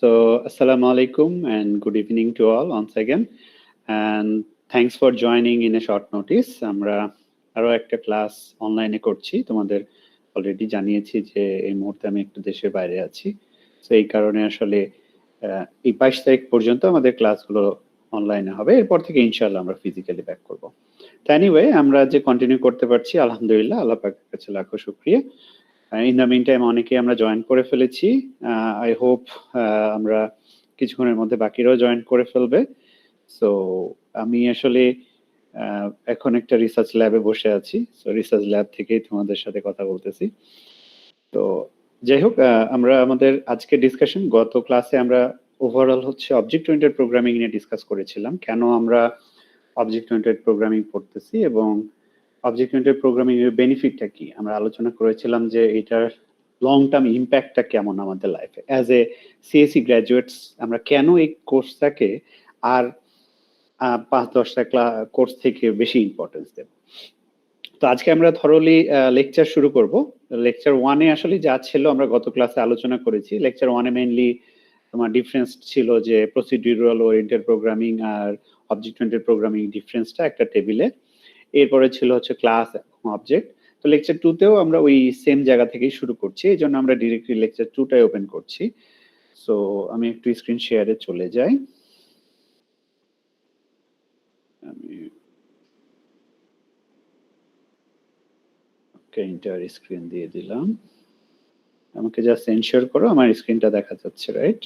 So, Assalamu alaikum and good evening to all once again. And thanks for joining in a short notice. আমরা আরো একটা class অনলাইনে করছি, তোমাদের already জানিয়েছি যে এই মুহূর্তে আমি একটু দেশের বাইরে আছি। তো এই কারণে আসলে এই 22 তারিখ পর্যন্ত আমাদের ক্লাসগুলো অনলাইনে হবে, এরপর থেকে ইনশাআল্লাহ আমরা ফিজিক্যালি ব্যাক করব। তো এনিওয়ে, আমরা যে কন্টিনিউ করতে পারছি আলহামদুলিল্লাহ, আল্লাহ পাকের কাছে লাখো শুকরিয়া। ইন দ্য মিন টাইম অনেকে আমরা জয়েন করে ফেলেছি। আই হোপ আমরা কিছুক্ষণের মধ্যে বাকিরাও জয়েন করে ফেলবে। সো আমি আসলে এখন একটা রিসার্চ ল্যাবে বসে আছি। সো রিসার্চ ল্যাব থেকেই তোমাদের সাথে কথা বলতেছি। তো যাই হোক, আমরা আমাদের আজকে ডিসকাশন, গত ক্লাসে আমরা ওভারঅল হচ্ছে অবজেক্ট ওরিয়েন্টেড প্রোগ্রামিং নিয়ে ডিসকাস করেছিলাম, কেন আমরা অবজেক্ট ওরিয়েন্টেড প্রোগ্রামিং পড়তেছি এবং অবজেক্ট ওরিয়েন্টেড প্রোগ্রামিং এর বেনিফিটটা কি। আমরা আলোচনা করেছিলাম যে এটার লং টার্ম ইম্প্যাক্টটা কেমন আমাদের লাইফে অ্যাজ এ সিএসসি গ্র্যাজুয়েটস, আমরা কেন এই কোর্সটাকে আর 5-10টা কোর্স থেকে বেশি ইম্পর্টেন্স দেব। তো আজকে আমরা থরলি লেকচার শুরু করব। লেকচার 1-এ আসলে যা ছিল আমরা গত ক্লাসে আলোচনা করেছি। লেকচার 1-এ মেইনলি তোমার ডিফারেন্স ছিল যে প্রসিডিউরাল ওরিয়েন্টেড প্রোগ্রামিং আর অবজেক্ট ওরিয়েন্টেড প্রোগ্রামিং ডিফারেন্সটা একটা টেবিলে। এরপরে ছিল হচ্ছে ক্লাস এবং অবজেক্ট। তো লেকচার 2-তেও আমরা ওই সেম জায়গা থেকেই শুরু করছি, এই জন্য আমরা ডিরেক্টলি লেকচার 2টাই ওপেন করছি। সো আমি একটু স্ক্রিন শেয়ারে চলে যাই। আমি ইন্টার স্ক্রিন দিয়ে দিলাম, আমাকে জাস্ট এনশিওর করো আমার স্ক্রিনটা দেখা যাচ্ছে, রাইট?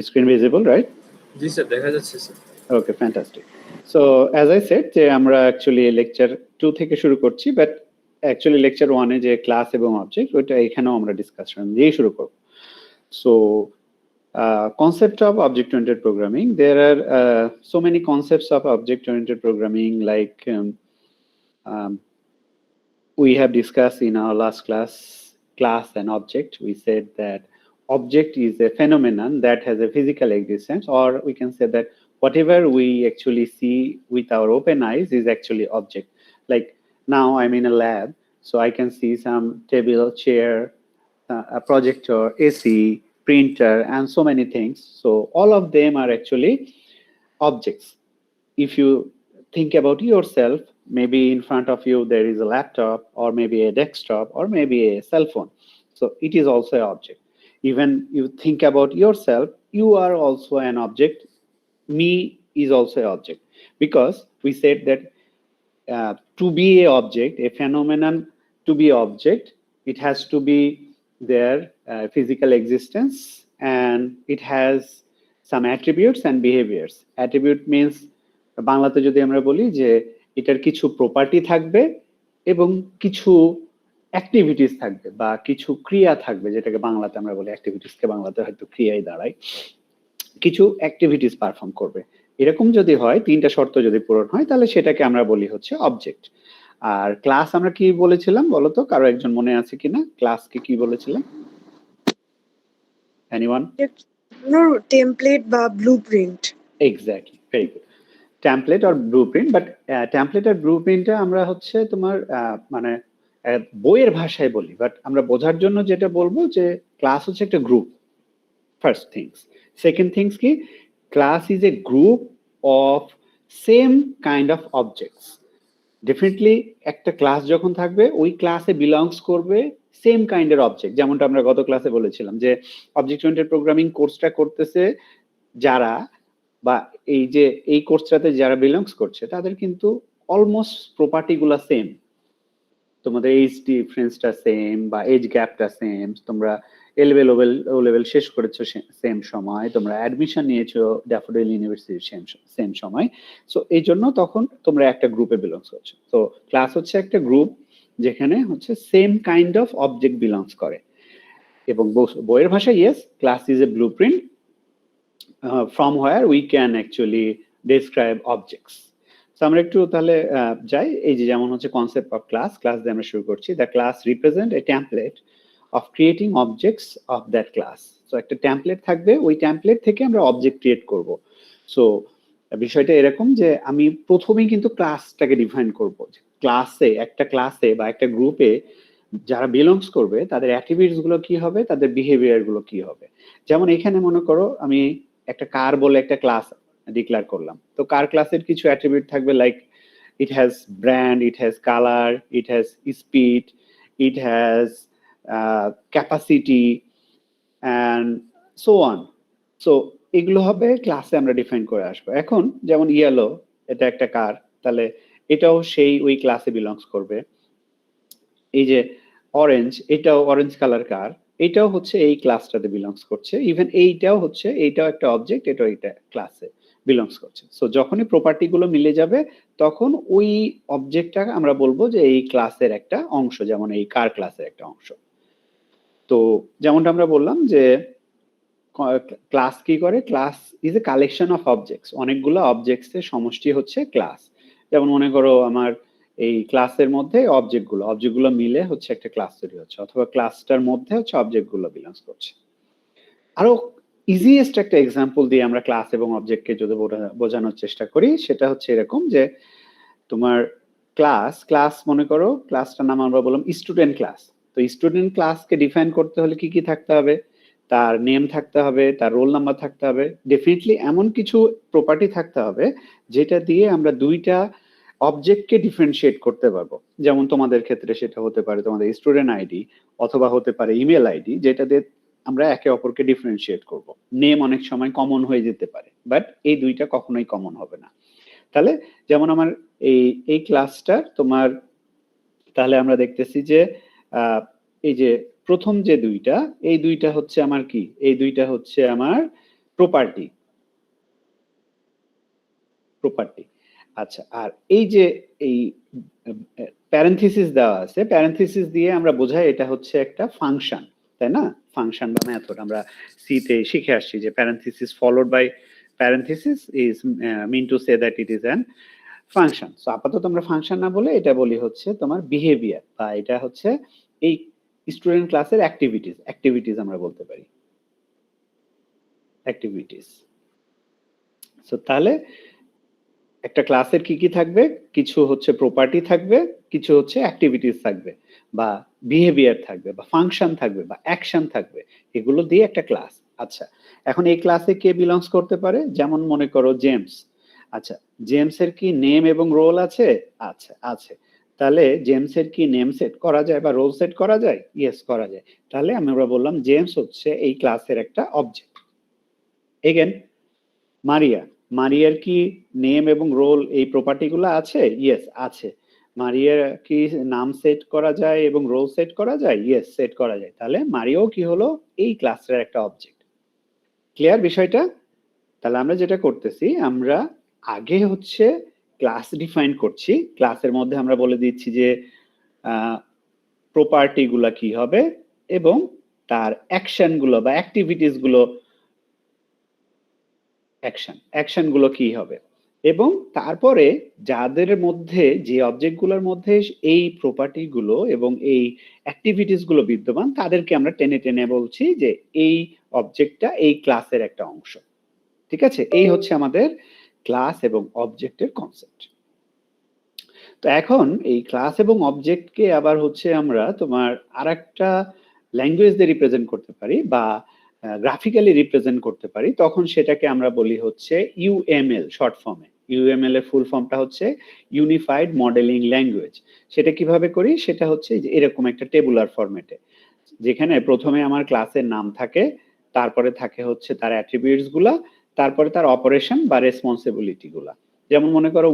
Screen visible, right? জি স্যার, দেখা যাচ্ছে sir. Okay, fantastic. So as I said যে আমরা অ্যাকচুয়ালি লেকচার 2 থেকে শুরু করছি, বাট অ্যাকচুয়ালি লেকচার 1-এ যে ক্লাস এবং অবজেক্ট, ওইটা এখানেও আমরা ডিসকাশন দিয়ে শুরু করব। So concept of object-oriented programming, there are so many concepts of object-oriented programming, like we have discussed in our last class and object. We said that object is a phenomenon that has a physical existence, or we can say that whatever we actually see with our open eyes is actually object. Like now I'm in a lab, so I can see some table, chair, a projector, AC, printer, and so many things. So all of them are actually objects. If you think about yourself, maybe in front of you there is a laptop, or maybe a desktop, or maybe a cell phone. So it is also an object. Even you think about yourself, you are also an object. Me is also an object, because we said that to be an object, a phenomenon, to be object, it has to be their physical existence, and it has some attributes and behaviors. Attribute means বাংলাতে যদি আমরা বলি যে এটার কিছু property থাকবে এবং কিছু অ্যাক্টিভিটিস থাকবে বা কিছু ক্রিয়া থাকবে, যেটাকে বাংলাতে আমরা বলি অ্যাক্টিভিটিসকে বাংলাতে হয়তো ক্রিয়াই দাঁড়ায়, কিছু অ্যাক্টিভিটিস পারফর্ম করবে। এরকম যদি হয়, 3টা শর্ত যদি পূরণ হয়, তাহলে সেটাকে আমরা বলি হচ্ছে অবজেক্ট। আর ক্লাস আমরা কি বলেছিলাম বলতো, কারো একজন মনে আছে কিনা ক্লাসকে কি বলেছিলাম? এনিওয়ান? টেমপ্লেট বা blueprint. Exactly, very good. Template or blueprint. But template আর ব্লুপ্রিন্টটা আমরা হচ্ছে তোমার মানে বইয়ের ভাষায় বলি, বাট আমরা বোঝার জন্য যেটা বলবো যে ক্লাস হচ্ছে একটা group, first things. Second things কি, class is a group of same kind of objects. Definitely একটা ক্লাস যখন থাকবে, ওই ক্লাসে বিলংস করবে সেম কাইন্ডের অবজেক্ট। যেমনটা আমরা গত ক্লাসে বলেছিলাম যে অবজেক্ট ওরিয়েন্টেড প্রোগ্রামিং কোর্সটা করতেছে যারা, বা এই যে এই কোর্সটাতে যারা বিলংস করছে, তাদের কিন্তু অলমোস্ট প্রপার্টি গুলা সেম। তোমাদের এজ ডিফারেন্সটা সেম, বা এজ গ্যাপটা সেম। তোমরা ও লেভেল শেষ করেছো সেম সময়, তোমরা অ্যাডমিশন নিয়েছো ড্যাফোডিল ইউনিভার্সিটির সেম সময়। সো এই জন্য তখন তোমরা একটা গ্রুপে বিলংস করছো। তো ক্লাস হচ্ছে একটা গ্রুপ যেখানে হচ্ছে same kind of object belongs করে। এবং বইয়ের ভাষায় yes, class is A blueprint from where we can actually describe objects. So আমরা একটু তাহলে যাই। এই যে যেমন হচ্ছে কনসেপ্ট অফ ক্লাস দিয়ে আমরা শুরু করছি। The class represent a template of creating objects of that class. So একটা টেমপ্লেট থাকবে, ওই টেমপ্লেট থেকে আমরা অবজেক্ট ক্রিয়েট করব। সো বিষয়টা এরকম যে আমি প্রথমেই কিন্তু ক্লাসটাকে ডিফাইন করব। ক্লাসে, একটা ক্লাসে বা একটা গ্রুপে যারা বিলংস করবে তাদের অ্যাট্রিবিউটস গুলো কি হবে, তাদের বিহেভিয়ার গুলো কি হবে। যেমন এখানে মনে করো আমি একটা কার বলে একটা ক্লাস ডিক্লেয়ার করলাম, তো কার ক্লাসের কিছু অ্যাট্রিবিউট থাকবে like it has brand, it has color, it has speed, it has capacity and so on. So এগুলো হবে ক্লাসে আমরা ডিফাইন করে আসবো। এখন যেমন ইয়েলো, এটা একটা কার, তাহলে এটাও সেই ওই ক্লাসে বিলংস করবে। এই যে অরেঞ্জ, এটাও অরেঞ্জ কালার কার, এটাও হচ্ছে এই ক্লাসটাতে বিলংস করছে। ইভেন এইটাও হচ্ছে, এইটাও একটা অবজেক্ট, এটাও এটা ক্লাসে বিলংস করছে। সো যখনই প্রপার্টি গুলো মিলে যাবে তখন ওই অবজেক্টটা আমরা বলবো যে এই ক্লাসের একটা অংশ, যেমন এই কার ক্লাসের একটা অংশ। তো যেমনটা আমরা বললাম যে ক্লাস কি করে, class is a collection of objects, অনেকগুলো অবজেক্টস এর সমষ্টি হচ্ছে ক্লাস। যেমন মনে করো আমার এই ক্লাসের মধ্যে অবজেক্টগুলো মিলে হচ্ছে একটা ক্লাস তৈরি হচ্ছে, অথবা ক্লাসটার মধ্যে হচ্ছে অবজেক্টগুলো বিলংস করছে। আরো ইজিয়েস্ট একটা এক্সাম্পল দিয়ে আমরা ক্লাস এবং অবজেক্টকে যদি বোঝানোর চেষ্টা করি, সেটা হচ্ছে এরকম যে তোমার ক্লাস মনে করো ক্লাসটার নাম আমরা বললাম স্টুডেন্ট ক্লাস। তো স্টুডেন্ট ক্লাসকে ডিফাইন করতে হলে কি কি থাকতে হবে, তার নেম থাকতে হবে, তার রোল নাম্বার থাকতে হবে, ডেফিনেটলি এমন কিছু প্রপার্টি থাকতে হবে যেটা দিয়ে আমরা দুইটা অবজেক্টকে ডিফারেন্সিয়েট করতে পারবো। যেমন তোমাদের ক্ষেত্রে সেটা হতে পারে তোমাদের স্টুডেন্ট আইডি, অথবা হতে পারে ইমেল আইডি, যেটা দিয়ে আমরা একে অপরকে ডিফারেন্সিয়েট করব। নেম অনেক সময় কমন হয়ে যেতে পারে, বাট এই দুইটা কখনোই কমন হবে না। তাহলে যেমন আমার এই ক্লাসটা তোমার, তাহলে আমরা দেখতেছি যে এই যে প্রথম যে দুইটা, এই দুইটা হচ্ছে আমার কি, এই দুইটা হচ্ছে আমার প্রপার্টি। আচ্ছা, আর এই যে এই প্যারেনথিসিস দেওয়া আছে, প্যারেনথিসিস দিয়ে আমরা বোঝাই এটা হচ্ছে একটা ফাংশন, তাই না? ফাংশন বা মেথড আমরা সি তে শিখে আসছি যে parenthesis followed by parenthesis is mean to say that it is an function. So আপাতত আমরা ফাংশন না বলে এটা বলি হচ্ছে তোমার বিহেভিয়ার, বা এটা হচ্ছে এই স্টুডেন্ট ক্লাসের অ্যাক্টিভিটিস আমরা বলতে পারি অ্যাক্টিভিটিস। সো তাহলে একটা ক্লাসের কি কি থাকবে, কিছু হচ্ছে প্রপার্টি থাকবে, কিছু হচ্ছে অ্যাক্টিভিটিস থাকবে, বা বিহেভিয়ার থাকবে, বা ফাংশন থাকবে, বা অ্যাকশন থাকবে, এগুলো দিয়ে একটা ক্লাস। আচ্ছা, এখন এই ক্লাসে কে বিলংস করতে পারে, যেমন মনে করো জেমস। আচ্ছা, জেমসের কি নেম এবং রোল আছে? আচ্ছা আছে। তাহলে জেমসের কি নেম সেট করা যায় বা রোল সেট করা যায়? ইয়েস, করা যায়। তাহলে আমরা বললাম জেমস হচ্ছে এই ক্লাসের একটা অবজেক্ট। এগেন মারিয়ার কি নেম এবং রোল এই প্রপার্টি গুলো আছে? ইয়েস আছে। মারিয়ার কি নাম সেট করা যায় এবং রোল সেট করা যায়? ইয়েস, সেট করা যায়। তাহলে মারিয়াও কি হলো, এই ক্লাসের একটা অবজেক্ট। ক্লিয়ার বিষয়টা? তাহলে আমরা যেটা করতেছি, আমরা আগে হচ্ছে ক্লাস ডিফাইন করছি, ক্লাসের মধ্যে আমরা বলে দিচ্ছি যে প্রপার্টি গুলা কি হবে এবং তার অ্যাকশন গুলো বা অ্যাক্টিভিটিস গুলো, অ্যাকশন গুলো কি হবে, এবং তারপরে যাদের মধ্যে, যে অবজেক্টগুলোর মধ্যে এই প্রপার্টি গুলো এবং এই অ্যাক্টিভিটিস গুলো বিদ্যমান, তাদেরকে আমরা টেনে টেনে বলছি যে এই অবজেক্টটা এই ক্লাসের একটা অংশ। ঠিক আছে, এই হচ্ছে আমাদের ক্লাস এবং অবজেক্টের কনসেপ্ট। তো এখন এই ক্লাস এবং অবজেক্টকে আবার হচ্ছে আমরা তোমার আরেকটা ল্যাঙ্গুয়েজ দিয়ে রিপ্রেজেন্ট করতে পারি, বা গ্রাফিক্যালি রিপ্রেজেন্ট করতে পারি। তখন সেটাকে আমরা বলি হচ্ছে ইউএমএল শর্ট ফর্মে। ইউএমএল এর ফুল ফর্মটা হচ্ছে ইউনিফাইড মডেলিং ল্যাঙ্গুয়েজ। সেটা কিভাবে করি, সেটা হচ্ছে যে এরকম একটা টেবুলার ফরম্যাটে, যেখানে প্রথমে আমার ক্লাসের নাম থাকে, তারপরে থাকে হচ্ছে তার অ্যাট্রিবিউটস গুলা, তারপরে তার অপারেশন বা রেসপন্সিবিলিটি গুলা। যেমন মনে করো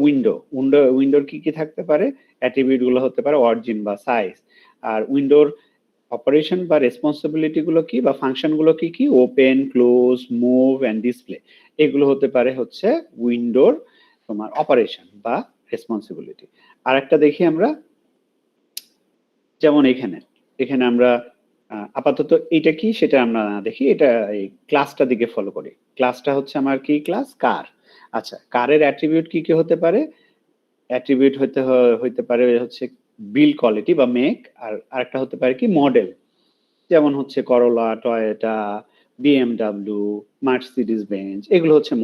উইন্ডোর কি কি থাকতে পারে, অ্যাট্রিবিউট গুলো হতে পারে অরিজিন বা সাইজ। আর উইন্ডোর অপারেশন বা রেসপন্সিবিলিটি গুলো কি, বা ফাংশন গুলো কি কি, open, close, move and display, এগুলো হতে পারে হচ্ছে উইন্ডোর তোমার অপারেশন বা রেসপন্সিবিলিটি। আর একটা দেখি আমরা, যেমন এখানে আমরা আপাতত এটা কি সেটা আমরা না দেখি, এটা এই ক্লাসটা দিকে ফলো করি। ক্লাসটা হচ্ছে আমার কি ক্লাস, কার। আচ্ছা, কারের অ্যাট্রিবিউট কি কি হতে পারে? অ্যাট্রিবিউট হইতে পারে হচ্ছে বিল্ড কোয়ালিটি বা মেক, আর আরেকটা হতে পারে কি মডেল, যেমন হচ্ছে করোলা, টয়োটা, বিএমডব্লিউ, মার্সিডিজ বেঞ্জ, এগুলো হচ্ছে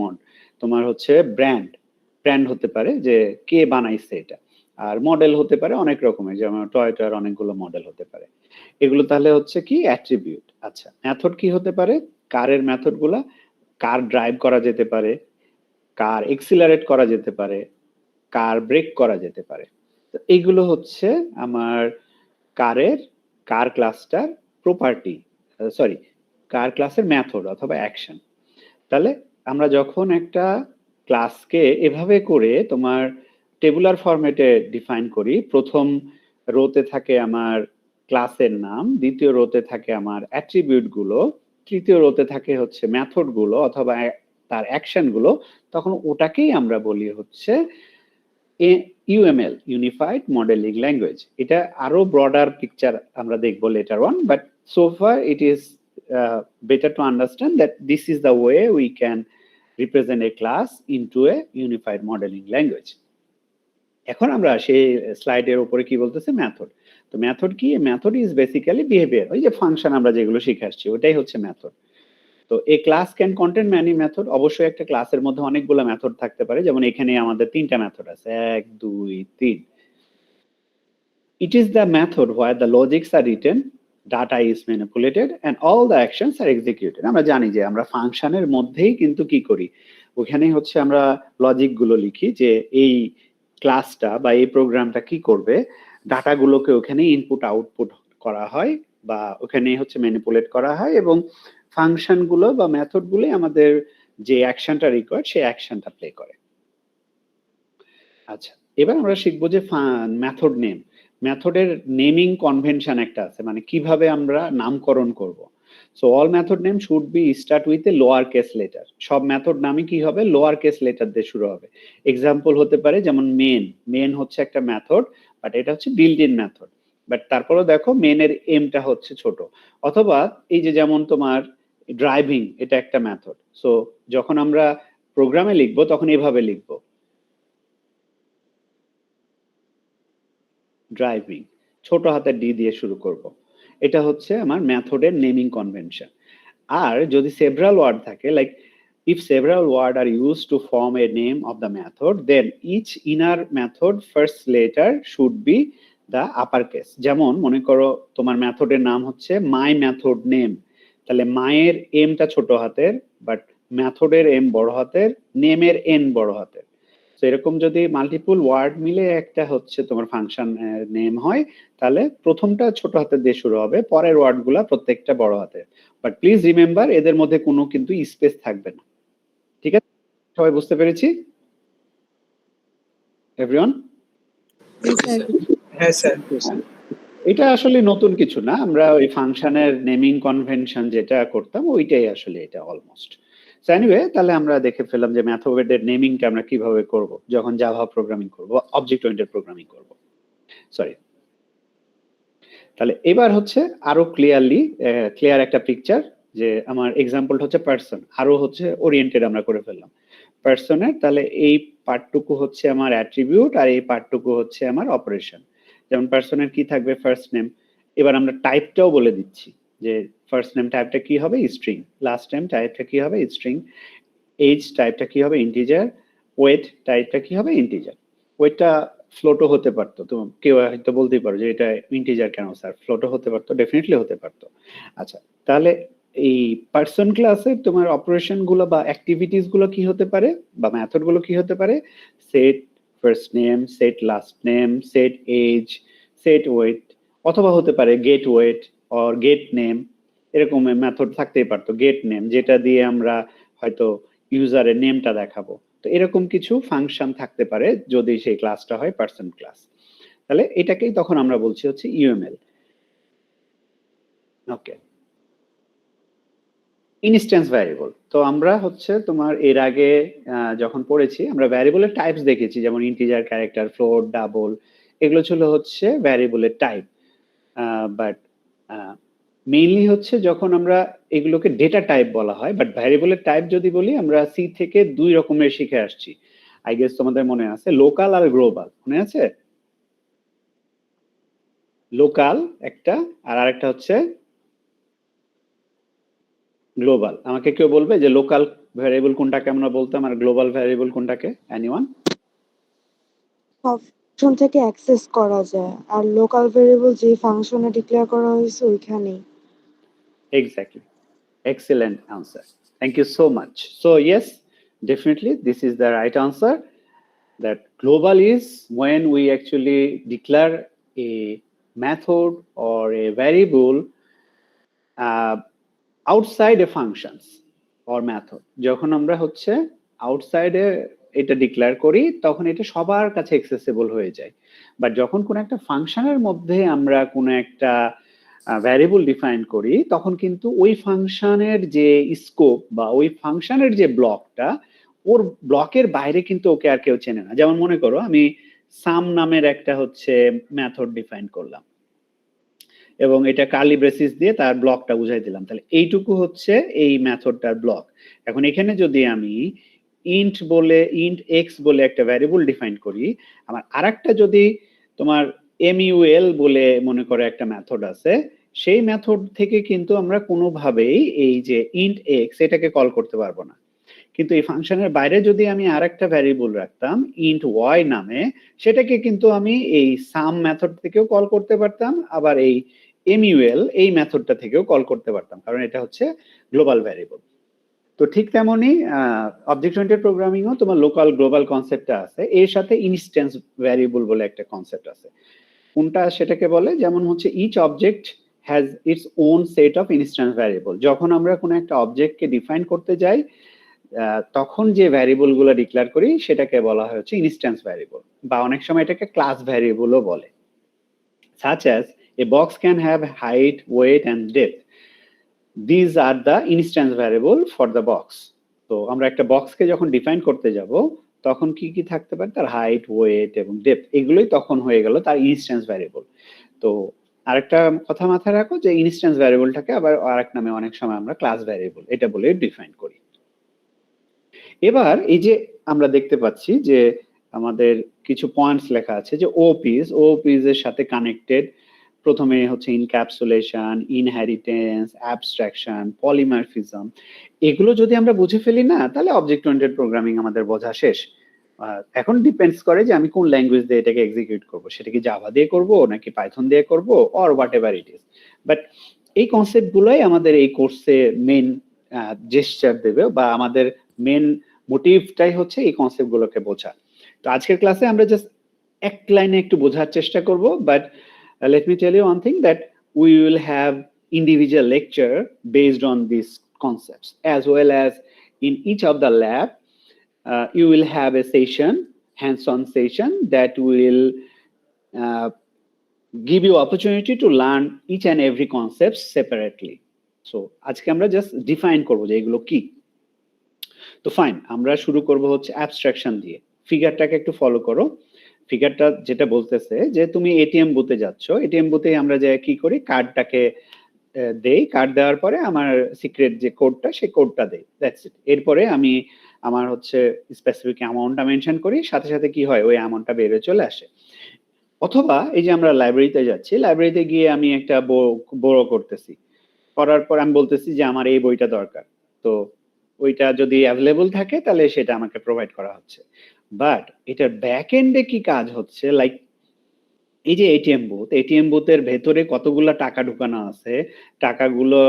তোমার হচ্ছে ব্র্যান্ড হতে পারে যে কে বানাইছে এটা। আর মডেল হতে পারে অনেক রকমের, যেমন টয়োটার অনেকগুলো মডেল হতে পারে। এগুলো তাহলে হচ্ছে কি অ্যাট্রিবিউট। আচ্ছা, মেথড কি হতে পারে? কারের মেথডগুলা, কার ড্রাইভ করা যেতে পারে, কার এক্সিলারেট করা যেতে পারে, কার ব্রেক করা যেতে পারে। তো এইগুলো হচ্ছে আমার কার ক্লাসটার প্রপার্টি, সরি কার ক্লাসের মেথড অথবা অ্যাকশন। তাহলে আমরা যখন একটা ক্লাসকে এভাবে করে তোমার টেবুলার ফরম্যাটে ডিফাইন করি, প্রথম রোতে থাকে আমার ক্লাসের নাম, দ্বিতীয় রোতে থাকে আমার অ্যাট্রিবিউট গুলো, তৃতীয় রোতে থাকে হচ্ছে মেথড গুলো অথবা তার অ্যাকশন গুলো, তখন ওটাকেই আমরা বলি হচ্ছে ইউএমএল, ইউনিফাইড মডেলিং ল্যাঙ্গুয়েজ। এটা আরো ব্রডার পিকচার আমরা দেখবো letter on, but so far it is better to understand that this is the way we can represent a class into a unified modeling language. এখন আমরা সেই স্লাইডের উপরে কি বলতেছে, মেথড। তো মেথড কি? মেথড ইজ বেসিক্যালি বিহেভিয়ার, ওই যে ফাংশন আমরা যেগুলো শিখে আসছি ওটাই হচ্ছে মেথড। তো a class can contain many method. অবশ্যই একটা ক্লাসের মধ্যে অনেকগুলো মেথড থাকতে পারে, যেমন এখানে আমাদের 3টা মেথড আছে, 1 2 3। It is the method where the logics are written, data is manipulated and all the actions are executed. আমরা জানি যে আমরা ফাংশনের মধ্যেই কিন্তু কি করি, ওখানে হচ্ছে আমরা লজিক গুলো লিখি যে এই ক্লাসটা বা এই প্রোগ্রামটা কি করবে, ডাটাগুলোকে ওখানে ইনপুট আউটপুট করা হয় বা ওখানে হচ্ছে ম্যানিপুলেট করা হয়, এবং ফাংশন গুলো বা মেথড গুলো আমাদের যে অ্যাকশনটা রিকোয়ার্ড সেই অ্যাকশনটা প্লে করে। আচ্ছা, এবার আমরা শিখবো যে মেথড নেম। মেথডের নেমিং কনভেনশন একটা আছে, মানে কিভাবে আমরা নামকরণ করব। So all method name should be start with a lower case letter. সব মেথড নামই কি হবে, লোয়ার কেস লেটার দিয়ে শুরু হবে। এক্সাম্পল হতে পারে যেমন মেন হচ্ছে একটা মেথড, বাট এটা হচ্ছে বিল্ট ইন মেথড, বাট তারপরেও দেখো মেনের এমটা হচ্ছে ছোট। অথবা এই যে যেমন তোমার ড্রাইভিং, এটা একটা মেথড। সো যখন আমরা প্রোগ্রামে লিখবো তখন এভাবে লিখবো, ড্রাইভিং, ছোট হাতের ডি দিয়ে শুরু করব। এটা হচ্ছে আমার মেথডের নেমিং কনভেনশন। আর যদি সেভারাল ওয়ার্ড থাকে, like if several words are used to form a name of the method, then each inner method first letter should be the uppercase. যেমন মনে করো তোমার মেথডের নাম হচ্ছে মাই মেথড নেম, তাহলে মায়ের এমটা ছোট হাতের, বাট মেথডের এম বড় হাতের, নেমের এন বড় হাতের। তো এরকম যদি মাল্টিপল ওয়ার্ড মিলে একটা হচ্ছে তোমার ফাংশন নেম হয়, তাহলে প্রথমটা ছোট হাতের দিয়ে শুরু হবে, পরের ওয়ার্ড গুলা প্রত্যেকটা বড় হাতের। বাট প্লিজ রিমেম্বার, এদের মধ্যে কোনো কিন্তু স্পেস থাকবে না। ঠিক আছে, সবাই বুঝতে পেরেছি? এভরিওয়ান? হ্যাঁ স্যার। এটা আসলে নতুন কিছু না, আমরা ওই ফাংশনের নেমিং কনভেনশন যেটা করতাম ওইটাই আসলে এটা অলমোস্ট। সো এনিওয়ে, তাহলে আমরা দেখে ফেললাম যে মেথডের নেমিংটা আমরা কিভাবে করব যখন জাভা প্রোগ্রামিং করব, অবজেক্ট ওরিয়েন্টেড প্রোগ্রামিং করব। সরি, তাহলে এবার হচ্ছে আরো ক্লিয়ার একটা পিকচার, যে আমার এক্সাম্পলটা হচ্ছে পার্সন, আরো হচ্ছে ওরিয়েন্টেড আমরা করে ফেললাম পার্সনের। তাহলে এই পার্টটুকু হচ্ছে আমার অ্যাট্রিবিউট আর এই পার্টটুকু হচ্ছে আমার অপারেশন। যেমন পার্সনের কি থাকবে, ফার্স্ট নেম। এবার আমরা টাইপটাও বলে দিচ্ছি যে ফার্স্ট নেম টাইপটা কি হবে, স্ট্রিং। লাস্ট নেম টাইপটা কি হবে, স্ট্রিং। এজ টাইপটা কি হবে, ইন্টিজার। ওয়েট টাইপটা কি হবে, ইন্টিজার। ওয়েটটা ফ্লোটও হতে পারতো, তো কেউ হয়তো বলতেই পারো যে এটা ইন্টিজার কেন স্যার, ফ্লোটও হতে পারতো, ডেফিনেটলি হতে পারতো। আচ্ছা, তাহলে এই পার্সন ক্লাসে তোমার অপারেশন গুলো বা অ্যাক্টিভিটিস গুলো কি হতে পারে, বা মেথড গুলো কি হতে পারে, set first name, set last name, set age, set weight, অথবা হতে পারে get weight or get name. এরকম মেথড থাকতেই পারতো, গেট নেম, যেটা দিয়ে আমরা হয়তো ইউজারের নেমটা দেখাবো। তো এরকম কিছু ফাংশন থাকতে পারে যদি সেই ক্লাসটা হয় পার্সন ক্লাস। তাহলে এটাকেই তখন আমরা বলছি হচ্ছে ইউএমএল। ওকে, ইনস্ট্যান্স ভ্যারিয়েবল। তো আমরা হচ্ছে তোমার এর আগে যখন পড়েছি আমরা ভ্যারিয়েবলের টাইপস দেখেছি, যেমন ইন্টিজার, ক্যারেক্টার, ফ্লোট, ডাবল, এগুলো ছিল হচ্ছে ভ্যারিয়েবলের টাইপ। বাট মেইনলি হচ্ছে যখন আমরা এগুলোকে ডেটা টাইপ বলা হয়, বাট ভ্যারিয়েবলের টাইপ যদি বলি, আমরা সি থেকে 2 রকমের শিখে আসছি। আই গেস তোমাদের মনে আছে, লোকাল আর গ্লোবাল, মনে আছে? লোকাল একটা, আর আরেকটা হচ্ছে গ্লোবাল। আমাকে কেউ বলবে যে লোকাল ভ্যারিয়েবল কোনটাকে আমরা বলতাম আর গ্লোবাল ভ্যারিয়েবল কোনটাকে? এনিওয়ান? ফাংশন থেকে অ্যাক্সেস করা যায় আর লোকাল ভেরিয়েবল যে ফাংশনে ডিক্লেয়ার করা হয়েছে ওইখানেই। Exactly. Excellent answer. Thank you so much. So yes, definitely this is the right answer. That global is when we actually declare a method or a variable outside a functions or method. যখন আমরা হচ্ছে আউটসাইডে এটা declare করি তখন এটা সবার কাছে accessible হয়ে যায়। বাট যখন কোনো একটা ফাংশনের মধ্যে আমরা কোনো একটা ভ্যারিয়েবল ডিফাইন করি তখন কিন্তু ওই ফাংশনের যে স্কোপ বা ওই ফাংশনের যে ব্লকটা ওর ব্লকের বাইরে কিন্তু ওকে আর কেউ চেনে না। যেমন মনে করো আমি সাম নামের একটা হচ্ছে মেথড ডিফাইন করলাম এবং এটা কার্লি ব্রেসিস দিয়ে তার ব্লকটা বুঝাই দিলাম, তাহলে এইটুকু হচ্ছে এই মেথডটার ব্লক। এখন এখানে যদি আমি ইন্ট এক্স বলে একটা ভ্যারিয়েবল ডিফাইন করি, আমার আরেকটা যদি তোমার এমইউএল বলে মনে করে একটা মেথড আছে, সেই মেথড থেকে কিন্তু আমরা কোনোভাবেই এই যে ইন্ট এক্স এটাকে কল করতে পারবো না। কিন্তু এই ফাংশনের বাইরে যদি আমি আরেকটা ভ্যারিয়েবল রাখতাম ইন্ট ওয়াই নামে, সেটাকে কিন্তু আমি এই সাম মেথড থেকেও কল করতে পারতাম, আবার এই এমইউএল এই মেথডটা থেকেও কল করতে পারতাম, কারণ এটা হচ্ছে গ্লোবাল ভ্যারিয়েবল। তো ঠিক তেমনই অবজেক্ট ওরিয়েন্টেড প্রোগ্রামিংও তোমার লোকাল গ্লোবাল কনসেপ্টটা আছে, এর সাথে ইনস্ট্যান্স ভ্যারিয়েবল বলে একটা কনসেপ্ট আছে। কোনটা সেটাকে বলে, যেমন হচ্ছে each object has its own set of instance variable. যখন আমরা কোনো একটা অবজেক্টকে ডিফাইন করতে যাই তখন যে ভ্যারিয়েবল গুলো ডিক্লেয়ার করি সেটাকে বলা হয় হচ্ছে ইনস্ট্যান্স ভ্যারিয়েবল, বা অনেক সময় এটাকে ক্লাস ভ্যারিয়েবলও বলে। such as a box can have height, weight and depth. These are the instance variable for the box. তো আমরা একটা বক্সকে যখন ডিফাইন করতে যাব তখন কি কি থাকতে পারে, তার হাইট, ওয়েট এবং ডেপথ, এগুলোই তখন হয়ে গেল তার ইনস্ট্যান্স ভ্যারিয়েবল। তো আরেকটা কথা মাথায় রাখো যে ইনস্ট্যান্স ভ্যারিয়েবলটাকে আবার আরেক নামে অনেক সময় আমরা ক্লাস ভ্যারিয়েবল এটা বলে ডিফাইন করি। এবার এই যে আমরা দেখতে পাচ্ছি যে আমাদের কিছু পয়েন্টস লেখা আছে যে ওপিস এর সাথে কানেক্টেড। প্রথমে হচ্ছে ইনক্যাপসুলেশন, ইনহেরিটেন্স, অ্যাবস্ট্রাকশন, পলিমরফিজম, এগুলো যদি আমরা বুঝে ফেলি না তাহলে অবজেক্ট ওরিয়েন্টেড প্রোগ্রামিং আমাদের বোঝা শেষ। এখন ডিপেন্ডস করে যে আমি কোন ল্যাঙ্গুয়েজ দিয়ে এটাকে এক্সিকিউট করব, সেটা কি জাভা দিয়ে করব নাকি পাইথন দিয়ে করব or what ever it is. But এই কনসেপ্ট গুলোই আমাদের এই কোর্সে মেইন জেস্টার দেবে, বা আমাদের মেন মোটিভটাই হচ্ছে এই কনসেপ্ট গুলোকে বোঝা। তো আজকের ক্লাসে আমরা জাস্ট এক লাইনে একটু বোঝার চেষ্টা করব, but let me tell you one thing, that we will have individual lecture based on these concepts, as well as in each of the lab you will have a session, hands-on session, that will give you opportunity to learn each and every concept separately. So আজকে আমরা just define করব যে এগুলো কি। তো fine, আমরা শুরু করব হচ্ছে অ্যাবস্ট্রাকশন দিয়ে। ফিগারটাকে একটু ফলো করো। ফিগারটা যেটা বলতেছে যে তুমি এটিএম বুথে যাচ্ছ, এটিএম বুথে আমরা যে কি করি, কার্ডটাকে দেই, কার্ড দেওয়ার পরে আমার সিক্রেট যে কোডটা সেই কোডটা দেই, দ্যাটস ইট। এরপরে আমি আমার হচ্ছে স্পেসিফিক অ্যামাউন্টটা মেনশন করি, সাথে সাথে কি হয় ওই অ্যামাউন্টটা বেরিয়ে চলে আসে। অথবা এই যে আমরা লাইব্রেরিতে যাচ্ছি, লাইব্রেরিতে গিয়ে আমি একটা বড় করতেছি, করার পর আমি বলতেছি যে আমার এই বইটা দরকার, তো ওইটা যদি অ্যাভেলেবল থাকে তাহলে সেটা আমাকে প্রোভাইড করা হচ্ছে। বাট এটার ব্যাক এন্ডে কি কাজ হচ্ছে, লাইক এই যে এটিএম বুথের ভেতরে কতগুলা টাকা ঢুকানো আছে, টাকাগুলো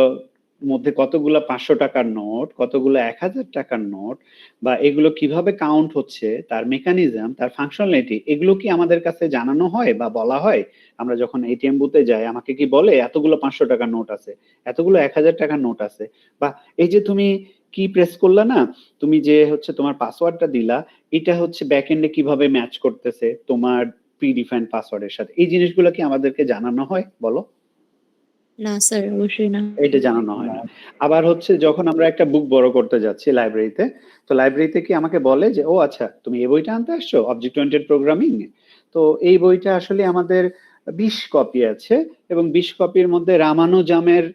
মধ্যে কতগুলা 500 টাকার নোট, কতগুলো 1000 টাকার নোট, বা এগুলো কিভাবে কাউন্ট হচ্ছে, তার মেকানিজম, তার ফাংশনালিটি, এগুলো কি আমাদের কাছে জানানো হয় বা বলা হয়? আমরা যখন এটিএম বুথে যাই আমাকে কি বলে এতগুলো 500 টাকার নোট আছে, এতগুলো 1000 টাকার নোট আছে, বা এই যে তুমি কি প্রেস করলা না, তুমি যে হচ্ছে তোমার পাসওয়ার্ডটা দিলা, এটা হচ্ছে ব্যাক এন্ডে কিভাবে ম্যাচ করতেছে তোমার প্রিডিফাইন্ড পাসওয়ার্ডের সাথে, এই জিনিসগুলো কি আমাদেরকে জানানো হয় বলো? না স্যার, অবশ্যই না। এটা জানানো হয় না। আবার হচ্ছে যখন আমরা একটা বুক বড় করতে যাচ্ছি লাইব্রেরিতে, তো লাইব্রেরিতে কি আমাকে বলে যে ও আচ্ছা তুমি এই বইটা আনতে আসছো অবজেক্ট ওরিয়েন্টেড প্রোগ্রামিং, তো এই বইটা আসলে আমাদের 20 কপি আছে এবং 20 কপির মধ্যে রামানুজামের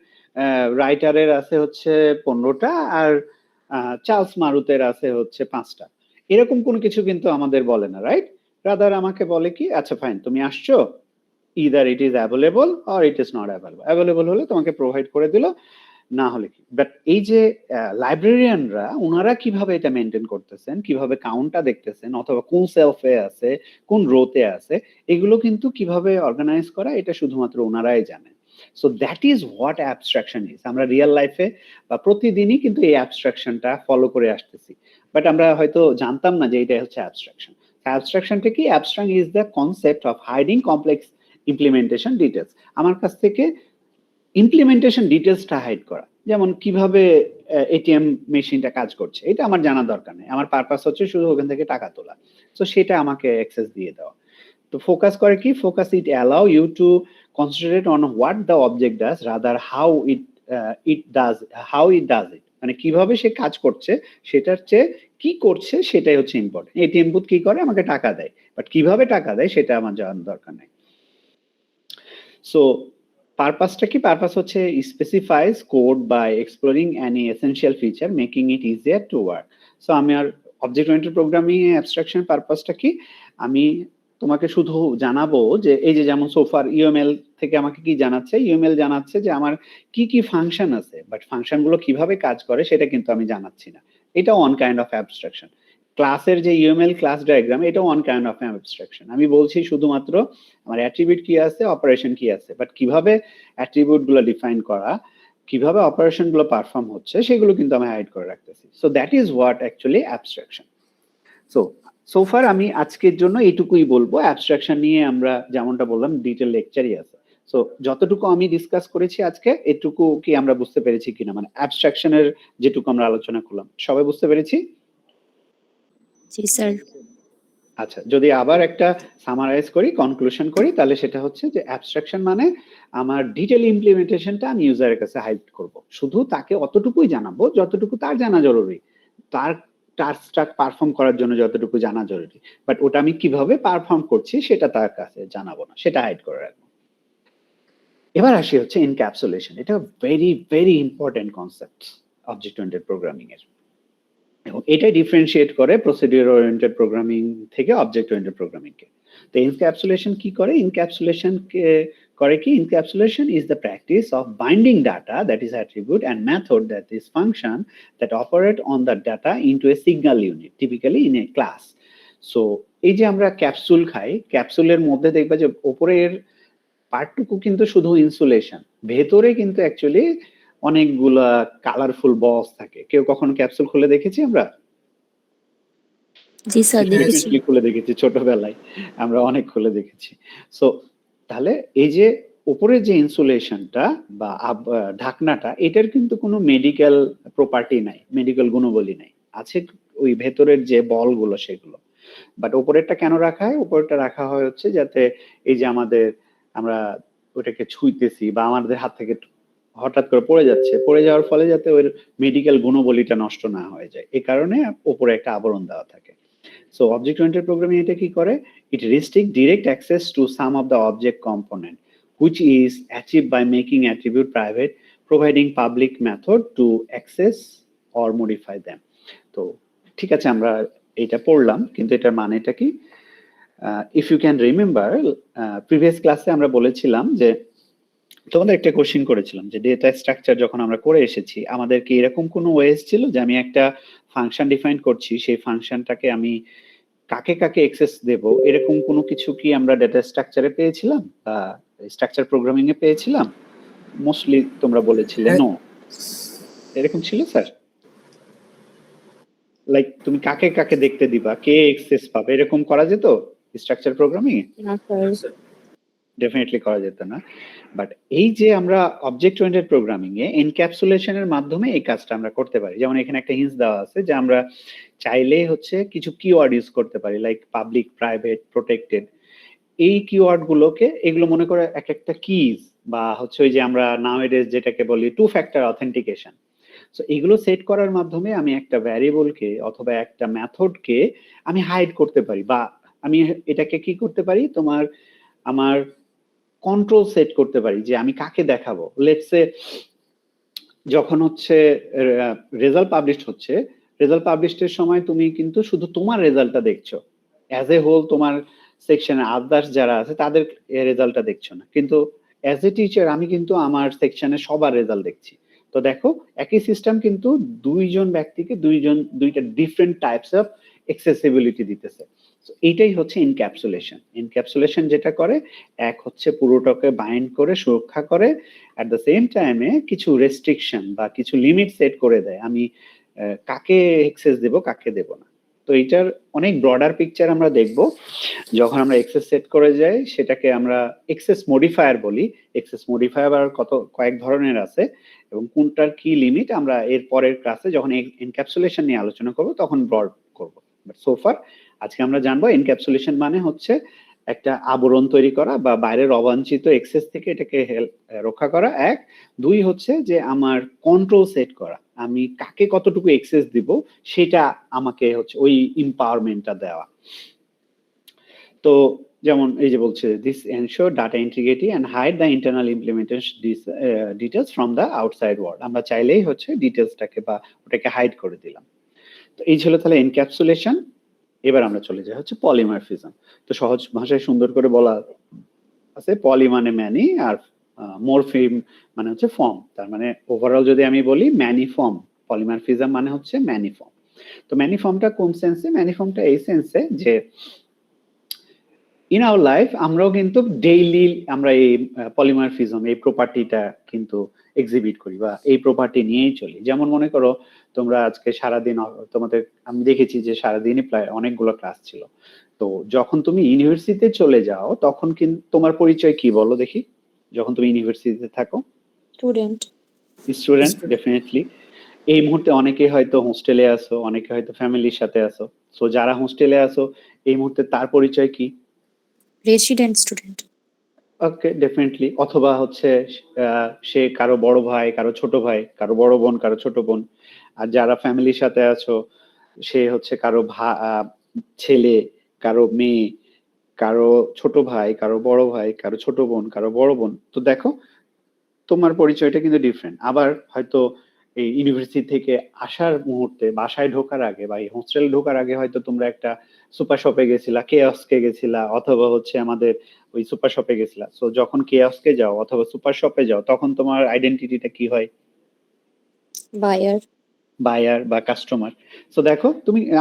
রাইটারের আছে হচ্ছে 15টা, আর চার্লস মারুতের আছে হচ্ছে 5টা। এরকম কোনো কিছু কিন্তু আমাদের বলে না, রাইট? রাদার আমাকে বলে কি, আচ্ছা ফাইন তুমি আসছো, either it is available or it is not available. Available হলে তোমাকে প্রোভাইড করে দিল, না হলে কি, বাট এই যে লাইব্রেরিয়ানরা ওনারা কিভাবে এটা মেনটেন করতেছেন, কিভাবে কাউন্টটা দেখতেছেন, অথবা কোন সেলফে আছে, কোন রোতে আছে, এগুলো কিন্তু কিভাবে অর্গানাইজ করা, এটা শুধুমাত্র ওনারাই জানেন। So that is what abstraction is. আমরা রিয়েল লাইফে বা প্রতিদিনই কিন্তু এই অ্যাবস্ট্রাকশনটা ফলো করে আসতেছি, বাট আমরা হয়তো জানতাম না যে এটা হচ্ছে অ্যাবস্ট্রাকশন। অ্যাবস্ট্রাকশনটা কি? Abstract is the concept of hiding complex implementation details. আমার কাছ থেকে ইমপ্লিমেন্টেশন ডিটেলসটা হাইড করা, যেমন কিভাবে এটিএম মেশিনটা কাজ করছে, এটা আমার জানা দরকার নেই, আমার পারপাস হচ্ছে শুধু ওখান থেকে টাকা তোলা, তো সেটা আমাকে অ্যাক্সেস দিয়ে দেওয়া। তো ফোকাস করে কি? Focus it allow you to concentrate on what the object does rather how it does it, মানে কিভাবে সে কাজ করছে সেটার চেয়ে কি করছে সেটাই হচ্ছে ইম্পর্টেন্ট। এটিএম বুথ কি করে? আমাকে টাকা দেয়, বাট কিভাবে টাকা দেয় সেটা আমার জানার দরকার নেই। সো পারপাসটা কি? পারপাস হচ্ছে specifies code by exploring any essential feature making it easier to work. So আমি আর অবজেক্ট ওরিয়েন্টেড প্রোগ্রামিং এ অ্যাবস্ট্রাকশন পারপাসটা কি? আমি তোমাকে শুধু জানাবো যে এই যে যেমন সোফার ইউএমএল থেকে আমাকে কি জানাচ্ছে? ইউএমএল জানাচ্ছে যে আমার কি কি ফাংশন আছে, বাট ফাংশনগুলো কিভাবে কাজ করে সেটা কিন্তু আমি জানাচ্ছি না। এটা ওয়ান কাইন্ড অফ অ্যাবস্ট্রাকশন। ক্লাসের যে ইউএমএল ক্লাস ডায়াগ্রাম, এটা ওয়ান কাইন্ড অফ অ্যাবস্ট্রাকশন। আমি বলছি শুধুমাত্র আমার অ্যাট্রিবিউট কি আছে, অপারেশন কি আছে, বাট কিভাবে অ্যাট্রিবিউট গুলো ডিফাইন করা, কিভাবে অপারেশন গুলো পারফর্ম হচ্ছে, সেগুলো কিন্তু আমি হাইড করে রাখতেছি। So that is what actually abstraction. So far আমি আজকের জন্য এইটুকুই বলবো। অ্যাবস্ট্রাকশন নিয়ে আমরা যেমনটা বললাম ডিটেল লেকচারই আছে। সো যতটুকু আমি ডিসকাস করেছি আজকে, এটুকু কি আমরা বুঝতে পেরেছি কিনা, মানে অ্যাবস্ট্রাকশনের যেটুকু আমরা আলোচনা করলাম, সবাই বুঝতে পেরেছি? জি স্যার। আচ্ছা, যদি আবার একটা সামারাইজ করি, কনক্লুশন করি, তাহলে সেটা হচ্ছে যে অ্যাবস্ট্রাকশন মানে আমার ডিটেল ইমপ্লিমেন্টেশনটা আমি ইউজারের কাছে হাইড করব, শুধু তাকে অতটুকুই জানাবো যতটুকু তার জানা জরুরি, তার টাস্কটা পারফর্ম করার জন্য যতটুকু জানা জরুরি, বাট ওটা আমি কিভাবে পারফর্ম করছি সেটা তার কাছে জানাবো না, সেটা হাইড করে রাখবো। এবার আসি হচ্ছে এনক্যাপসুলেশন। এটা very very important concept object oriented programming এর, এবং এটাই ডিফারেন্সিয়েট করে প্রসিডিউর ওরিয়েন্টেড প্রোগ্রামিং থেকে অবজেক্ট ওরিয়েন্টেড প্রোগ্রামিং কে। তো এনক্যাপসুলেশন কি করে? এনক্যাপসুলেশন করে কি? Encapsulation is the practice of binding data, that is attribute, and method, that is function, that operate on the data into a signal unit, typically in a class. So এই যে আমরা capsule খাই, ক্যাপসুলের মধ্যে দেখবা যে উপরের পার্টটুকু কিন্তু শুধু ইনসুলেশন, ভেতরে কিন্তু অ্যাকচুয়ালি অনেকগুলা কালারফুল বলস থাকে। কেউ কখনো ক্যাপসুল খুলে দেখেছি আমরা? জি স্যার, দেখেছি। খুলে দেখেছি ছোটবেলায়, আমরা অনেক খুলে দেখেছি। সো তাহলে এই যে উপরে যে ইনসুলেশনটা বা ঢাকনাটা, এটার কিন্তু কোনো মেডিকেল প্রপার্টি নাই, মেডিকেল গুণাবলী নাই, আছে ওই ভেতরের যে বলগুলো সেগুলো। বাট উপরেরটা কেন রাখা হয়? উপরেরটা রাখা হয় হচ্ছে যাতে এই যে আমরা ওটাকে ছুঁইতেছি বা আমাদের হাত থেকে হঠাৎ করে পড়ে যাচ্ছে, পড়ে যাওয়ার ফলে যাতে ওই মেডিকেল গুণাবলীটা নষ্ট না হয়ে যায়, এই কারণে উপরে একটা আবরণ দেওয়া থাকে। সো অবজেক্ট ওরিয়েন্টেড প্রোগ্রামিং এটা কি করে? ইট restrict direct access to some of the object component, which is achieved by making attribute private, providing public method to access or modify them. তো ঠিক আছে, আমরা এটা পড়লাম, কিন্তু এটার মানেটা কি? If you can remember, previous ক্লাসে আমরা বলেছিলাম যে তোমাদের একটা কোশ্চেন করেছিলাম যে ডেটা স্ট্রাকচার যখন আমরা করে এসেছি, আমাদের কি এরকম কোনো ওয়েজ ছিল যে আমি একটা ফাংশন ডিফাইন করছি, সেই ফাংশনটাকে আমি কাকে কাকে অ্যাক্সেস দেব, এরকম কোনো কিছু কি আমরা ডেটা স্ট্রাকচারে পেয়েছিলাম বা স্ট্রাকচার প্রোগ্রামিং এ পেয়েছিলাম? মোস্টলি তোমরা বলেছিলে নো, এরকম ছিল স্যার? লাইক তুমি কাকে কাকে দেখতে দিবা, কে অ্যাক্সেস পাবে, এরকম করা যেত স্ট্রাকচার প্রোগ্রামিং এ? না স্যার। ডেফিনেটলি করা যেত না। বাট এই যে আমরা অবজেক্ট ওরিয়েন্টেড প্রোগ্রামিং এ এনক্যাপসুলেশনের মাধ্যমে এই কাজটা আমরা করতে পারি। যেমন এখানে একটা হিন্টস দেওয়া আছে যে আমরা চাইলে হচ্ছে কিছু কিওয়ার্ড ইউজ করতে পারি, লাইক পাবলিক, প্রাইভেট, প্রোটেক্টেড। এই কিওয়ার্ড গুলোকে, এগুলো মনে করে এক একটা কিজ, বা হচ্ছে ওই যে আমরা নাওএডেজ যেটাকে বলি টু ফ্যাক্টর অথেন্টিকেশন। সো এগুলো সেট করার মাধ্যমে আমি একটা ভ্যারিয়েবলকে অথবা একটা মেথডকে আমি হাইড করতে পারি, বা আমি এটাকে কি করতে পারি, আমার কন্ট্রোল সেট করতে পারি যে আমি কাকে দেখাবো। লেটস সে যখন হচ্ছে রেজাল্ট পাবলিশ হচ্ছে, রেজাল্ট পাবলিশের সময় তুমি কিন্তু শুধু তোমার রেজাল্টটা দেখছো, অ্যাজ এ হোল তোমার সেকশনে আদার্স যারা আছে তাদের রেজাল্টটা দেখছো না, কিন্তু অ্যাজ এ টিচার আমি কিন্তু আমার সেকশনে সবার রেজাল্ট দেখছি। তো দেখো একই সিস্টেম কিন্তু দুইজন ব্যক্তিকে দুইটা ডিফারেন্ট টাইপস অফ অ্যাক্সেসিবিলিটি দিতেছে। এইটাই হচ্ছে ইনক্যাপসুলেশন। ইনক্যাপসুলেশন যেটা করে, এক হচ্ছে পুরোটাকে বাইন্ড করে সুরক্ষা করে, অ্যাট দ্য সেম টাইমে কিছু রেস্ট্রিকশন বা কিছু লিমিট সেট করে দেয়, আমি কাকে অ্যাক্সেস দেব কাকে দেব না। তো এইটার অনেক ব্রডার পিকচার আমরা দেখব যখন আমরা অ্যাক্সেস সেট করে যাই, সেটাকে আমরা অ্যাক্সেস মডিফায়ার বলি। অ্যাক্সেস মডিফায়ার কয়েক ধরনের আছে এবং কোনটার কি লিমিট আমরা এর পরের ক্লাসে যখন এনক্যাপসুলেশন নিয়ে আলোচনা করব তখন ব্রড করব। বাট সোফার আজকে আমরা জানবো এনক্যাপসুলেশন মানে হচ্ছে একটা আবরণ তৈরি করা বা বাইরের অবাঞ্ছিত এক্সেস থেকে এটাকে রক্ষা করা, এক। দুই হচ্ছে যে আমার কন্ট্রোল সেট করা, আমি কাকে কতটুকু এক্সেস দিব সেটা আমাকে হচ্ছে ওই এম্পাওয়ারমেন্টটা দেওয়া। তো যেমন এই যে বলছে this ensure data integrity and hide the internal implementation details from the outside world. আমরা চাইলেই হচ্ছে ডিটেলসটাকে বা ওটাকে হাইড করে দিলাম। তো এই ছিল তাহলে এনক্যাপসুলেশন। এবার আমরা চলে যাই হচ্ছে পলিমারফিজম। তো সহজ ভাষায় সুন্দর করে বলা আছে, পলি মানে ম্যানি আর মরফিম মানে হচ্ছে ফর্ম। তার মানে ওভারঅল যদি আমি বলি ম্যানিফর্ম, পলিমারফিজম মানে হচ্ছে ম্যানিফর্ম। তো ম্যানিফর্মটা কোন সেন্সে? ম্যানিফর্মটা এই সেন্সে যে ইন আওয়ার লাইফ আমরাও কিন্তু ডেইলি আমরা এই পলিমারফিজম এই প্রপার্টিটা কিন্তু এক্সিবিট করি বা এই প্রপার্টি নিয়েই চলি। যেমন মনে করো তোমরা আজকে সারাদিন তোমাদের আমি দেখেছি যে সারাদিনই প্রায় অনেকগুলো ক্লাস ছিল। তো যখন তুমি ইউনিভার্সিটিতে চলে যাও তখন কিন্তু তোমার পরিচয় কি বলো দেখি? যখন তুমি ইউনিভার্সিটিতে থাকো স্টুডেন্ট। Student, definitely. এই মুহূর্তে অনেকে হয়তো হোস্টেলে আসো, অনেকে হয়তো ফ্যামিলির সাথে আসো। সো যারা হোস্টেলে আসো এই মুহূর্তে তার পরিচয় কি? Resident student. Okay, definitely. অথবা হচ্ছে সে কারো বড় ভাই, কারো ছোট ভাই, কারো বড় বোন, কারো ছোট বোন। আর যারা ফ্যামিলির সাথে আছো সে হচ্ছে কারো ছেলে, কারো মেয়ে, কারো ছোট ভাই, কারো বড় ভাই, কারো ছোট বোন, কারো বড় বোন। তো দেখো তোমার পরিচয়টা কিন্তু ডিফারেন্ট। আবার হয়তো এই ইউনিভার্সিটি থেকে আসার মুহূর্তে বাসায় ঢোকার আগে বা এই হোস্টেলে ঢোকার আগে হয়তো তোমরা একটা সুপার শপে গেছিলা, কেওস্কে গেছিলা, অথবা হচ্ছে আমাদের ওই সুপার শপে গেছিলা। সো যখন কেওস্কে যাও অথবা সুপার শপে যাও তখন তোমার আইডেন্টিটিটা কি হয়? বায়ার। বায়ার বা কাস্টমার। সো দেখো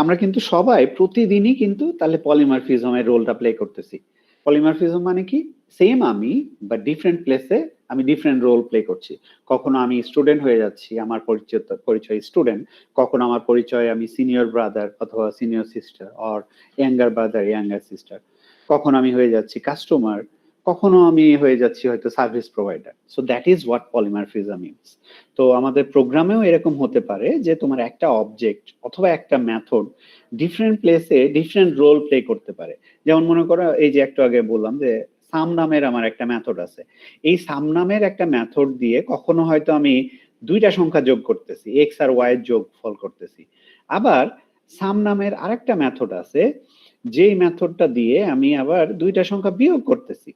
আমরা কিন্তু সবাই প্রতিদিনই কিন্তু তাহলে পলিমারফিজমের রোলটা প্লে করতেছি। পলিমারফিজম মানে কি? সেম আমি বা ডিফারেন্ট প্লেসে আমি ডিফারেন্ট রোল প্লে করছি। কখনো আমি স্টুডেন্ট হয়ে যাচ্ছি, আমার পরিচয় স্টুডেন্ট। কখনো আমার পরিচয় আমি সিনিয়র ব্রাদার অথবা senior sister, or younger brother, younger sister. কখনো আমি হয়ে যাচ্ছি কাস্টমার, কখনো আমি হয়ে যাচ্ছি হয়তো service provider. So that is what polymorphism means. তো আমাদের প্রোগ্রামেও এরকম হতে পারে যে তোমার একটা অবজেক্ট অথবা একটা মেথড ডিফারেন্ট প্লেসে ডিফারেন্ট রোল প্লে করতে পারে। যেমন মনে করো এই যে একটু আগে বললাম যে সাম নামের আমার একটা মেথড আছে। এই সাম নামের একটা মেথড দিয়ে কখনো হয়তো আমি দুইটা সংখ্যা যোগ করতেছি, এক্স আর ওয়াই এর যোগফল করতেছি। আবার সাম নামের আরেকটা মেথড আছে যেই মেথডটা দিয়ে আমি আবার দুইটা সংখ্যা বিয়োগ করতেছি।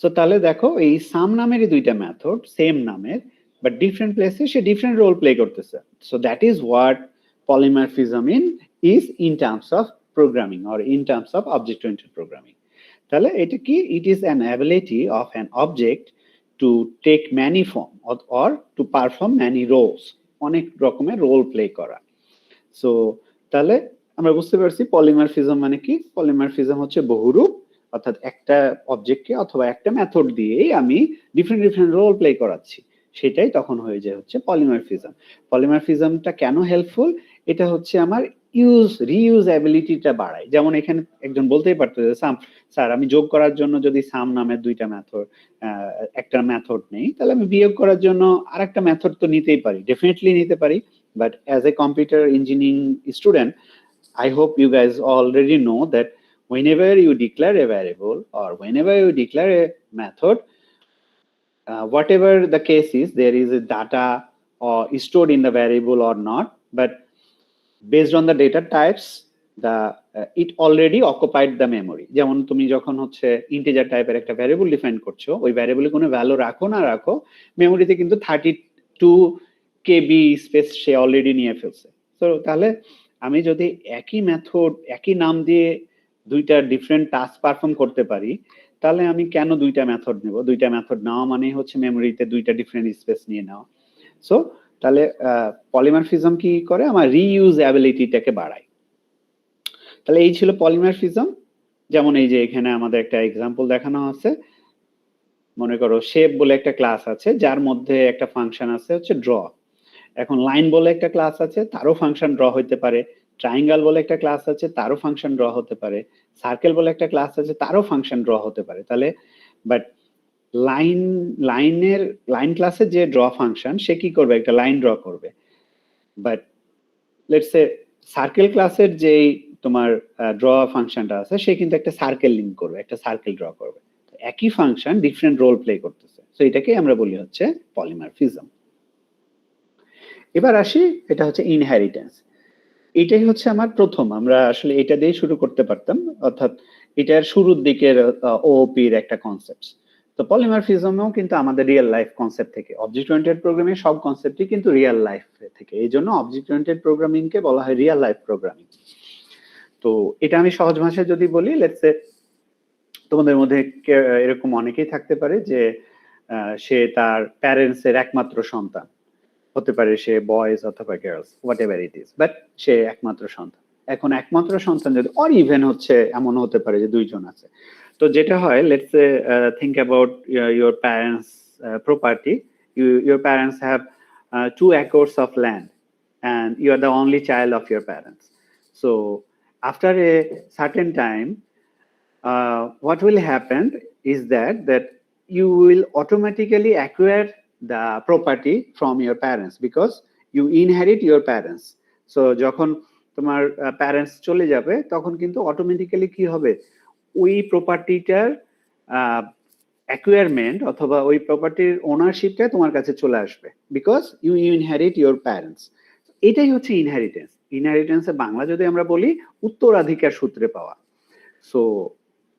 সো তাহলে দেখো এই সাম নামেরই দুইটা মেথড সেম নামের বাট ডিফারেন্ট প্লেসে সে ডিফারেন্ট রোল প্লে করতেছে। So that is what polymorphism is in terms of programming or in terms of object oriented programming. তাহলে এটা কি? It is an ability of an object to take many form or to perform many roles, অনেক রকমের role play করা। So তাহলে আমরা বুঝতে পারছি পলিমরফিজম মানে কি? পলিমরফিজম হচ্ছে বহুরূপ, অর্থাৎ একটা অবজেক্টকে অথবা একটা মেথড দিয়েই আমি ডিফারেন্ট ডিফারেন্ট রোল প্লে করাচ্ছি, সেটাই তখন হয়ে যায় হচ্ছে পলিমরফিজম। পলিমরফিজমটা কেন হেল্পফুল? এটা হচ্ছে আমার রিইউজএবিলিটিটা বাড়ায়। যেমন এখানে একজন বলতেই পারতো যে স্যার আমি যোগ করার জন্য যদি সাম নামের দুইটা মেথড একটা মেথড নেই তাহলে আমি বিয়োগ করার জন্য আরেকটা মেথড তো নিতেই পারি, ডেফিনেটলি নিতে পারি। But as a computer engineering student I hope you guys already know that whenever you declare a variable or whenever you declare a method, whatever the case is, there is a data or stored in the variable or not, but based on the data types, it already occupied the memory. যেমন তুমি যখন হচ্ছে integer টাইপের একটা variable define করছো, ওই ভ্যারিয়েবলে কোনো ভ্যালু রাখো না রাখো, মেমোরিতে কিন্তু 32 KB স্পেস সে অলরেডি নিয়ে ফেলছে। তো তাহলে আমি যদি একই মেথড একই নাম দিয়ে দুইটা ডিফারেন্ট টাস্ক পারফর্ম করতে পারি তাহলে আমি কেন দুইটা মেথড নেব? দুইটা মেথড নেওয়া মানে হচ্ছে মেমোরিতে দুইটা ডিফারেন্ট স্পেস নিয়ে নেওয়া। সো তাহলে পলিমরফিজম কি করে? আমার রিইউজেবিলিটিটাকে বাড়ায়। তাহলে এই ছিল পলিমরফিজম। যেমন এই যে এখানে আমাদের একটা এক্সাম্পল দেখানো আছে, মনে করো শেপ বলে একটা ক্লাস আছে যার মধ্যে একটা ফাংশন আছে হচ্ছে ড্র। এখন লাইন বলে একটা ক্লাস আছে, তারও ফাংশন ড্র হতে পারে। ট্রায়াঙ্গেল বলে একটা ক্লাস আছে, তারও ফাংশন ড্র হতে পারে। সার্কেল বলে একটা ক্লাস আছে, তারও ফাংশন ড্র হতে পারে। তাহলে বাট লাইন ক্লাসে যে ড্র ফাংশন, সে কি করবে? একটা লাইন ড্র করবে। বাট লেটস সে সার্কেল ক্লাসের যেই তোমার ড্র ফাংশনটা আছে, সে কিন্তু একটা সার্কেল লিঙ্ক করবে, একটা সার্কেল ড্র করবে। একই ফাংশন ডিফারেন্ট রোল প্লে করতেছে। সো এটাকে আমরা বলি হচ্ছে পলিমরফিজম। এবার আসি, এটা হচ্ছে ইনহেরিটেন্স। এটাই হচ্ছে আমার প্রথম, আমরা আসলে এটা দিয়ে শুরু করতে পারতাম, অর্থাৎ এটার শুরুর দিকের ওওপির একটা কনসেপ্ট। তো পলিমরফিজমও কিন্তু আমাদের রিয়েল লাইফ কনসেপ্ট থেকে, অবজেক্ট ওরিয়েন্টেড প্রোগ্রামিং সব কনসেপ্টই কিন্তু রিয়েল লাইফ থেকে। এই জন্য অবজেক্ট ওরিয়েন্টেড প্রোগ্রামিং কে বলা হয় রিয়েল লাইফ প্রোগ্রামিং। তো এটা আমি সহজ ভাষায় যদি বলি, লেটস সে তোমাদের মধ্যে এরকম অনেকেই থাকতে পারে যে সে তার প্যারেন্টস এর একমাত্র সন্তান হতে পারে, সে বয়েজ অথবা girls, whatever it is, but সে একমাত্র সন্তান। এখন একমাত্র সন্তান যদি, অর ইভেন হচ্ছে এমন হতে পারে যে দুইজন আছে। তো যেটা হয়, let's say think about your parents property. Your parents have 2 acres of land and you are the only child of your parents. So after a certain time, what will happen is that you will automatically acquire the property from your parents because you inherit your parents. So যখন তোমার parents চলে যাবে, তখন কিন্তু automatically কি হবে? ওই প্রপার্টিটার অ্যাকুয়ারমেন্ট অথবা ওই প্রপার্টির ওনারশিপটা তোমার কাছে চলে আসবে, because you inherit your parents. এটাই হচ্ছে ইনহেরিটেন্স। ইনহেরিটেন্সে বাংলা যদি আমরা বলি, উত্তরাধিকার সূত্রে পাওয়া। সো